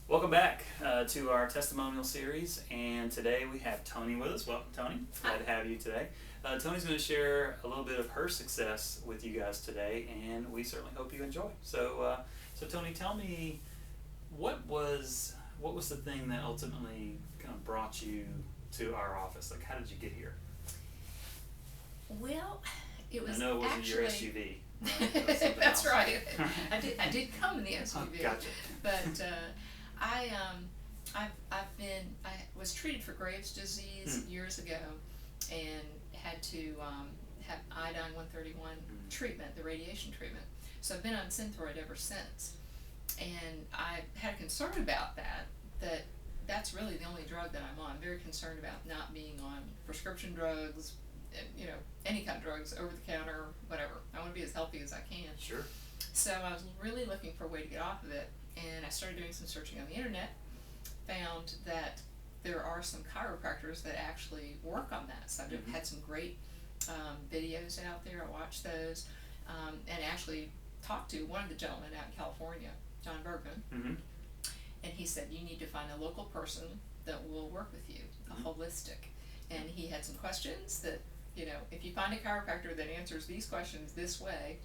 Welcome back to our testimonial series, and today we have Toni with us. Welcome, Toni. Glad to have you today. Toni's going to share a little bit of her success with you guys today, and we certainly hope you enjoy. So Toni, tell me, what was the thing that ultimately kind of brought you to our office? Like, how did you get here? Well, it was I know it wasn't actually your SUV. Right? That's else. right. I did come in the SUV. Oh, gotcha. But I was treated for Graves' disease years ago, and had to have iodine 131 treatment, the radiation treatment. So I've been on Thyroid ever since, and I had a concern about that's really the only drug that I'm on. I'm very concerned about not being on prescription drugs, any kind of drugs, over the counter, whatever. I want to be as healthy as I can. Sure. So I was really looking for a way to get off of it, and I started doing some searching on the internet, found that there are some chiropractors that actually work on that. So I've had some great videos out there. I watched those, and actually talked to one of the gentlemen out in California, John Bergman, and he said, you need to find a local person that will work with you, a holistic. And he had some questions that, if you find a chiropractor that answers these questions this way,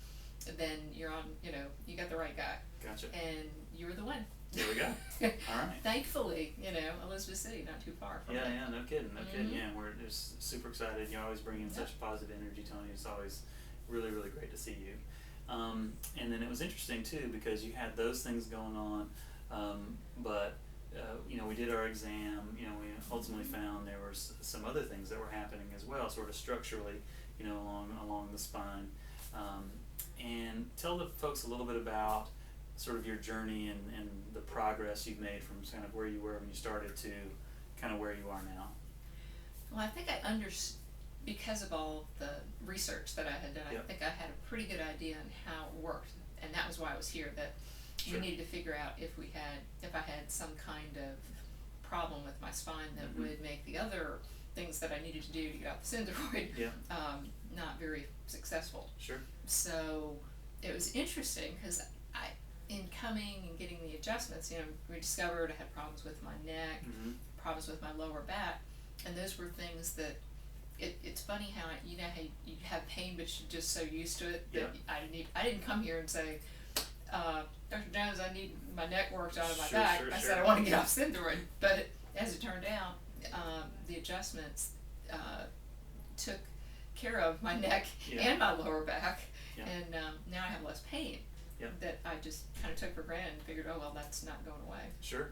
then you're on, you got the right guy. Gotcha. And you were the one. There we go. All right. Thankfully, Elizabeth City, not too far from Yeah, it. no kidding, no kidding. Yeah, we're just super excited. You always bring in such positive energy, Toni. It's always really, really great to see you. And then it was interesting too, because you had those things going on, but we did our exam. We ultimately found there were some other things that were happening as well, sort of structurally, along the spine. And tell the folks a little bit about sort of your journey and the progress you've made from kind of where you were when you started to kind of where you are now. Well, I think because of all the research that I had done, I think I had a pretty good idea on how it worked, and that was why I was here. That we needed to figure out if I had some kind of problem with my spine that would make the other things that I needed to do to get out the Thyroid not very successful. Sure. So it was interesting because in coming and getting the adjustments, we discovered I had problems with my neck, problems with my lower back, and those were things that it's funny how how you have pain, but you're just so used to it that I didn't come here and say, Dr. Jones, I need my neck worked out of my back. I said I want to get off Thyroid, but as it turned out, the adjustments took care of my neck and my lower back, and now I have less pain that I just kind of took for granted and figured, oh well, that's not going away. Sure.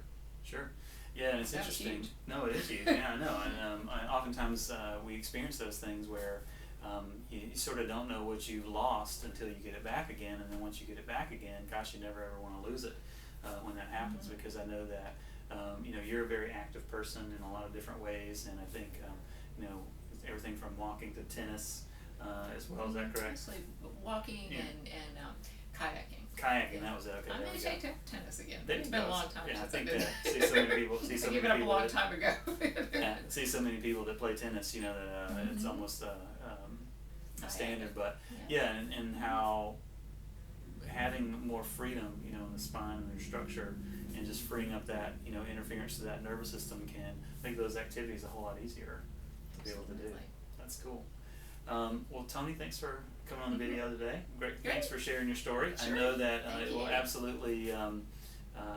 Yeah, and it's interesting. Huge. No, it is huge. Yeah, I know. And oftentimes we experience those things where you sort of don't know what you've lost until you get it back again, and then once you get it back again, gosh, you never ever want to lose it when that happens, because I know that you're a very active person in a lot of different ways, and I think everything from walking to tennis as well. Is that correct? Mostly walking and kayaking. Kayaking, that was it. Okay, I'm going to take tennis again. It's been a long time since I've done it. See so many people. I gave it up a long time ago. See so many people that play tennis. That it's almost a standard. But and how having more freedom, in the spine and your structure, and just freeing up that interference to that nervous system can make those activities a whole lot easier to be able to do. That's cool. Well, Toni, thanks for coming on the video today. Great. Thanks for sharing your story. Sure. I know that it will absolutely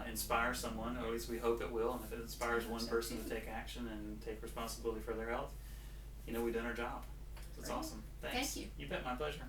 inspire someone, or at least we hope it will. And if it inspires one person to take action and take responsibility for their health, we've done our job. So it's awesome. Thanks. Thank you. You bet. My pleasure.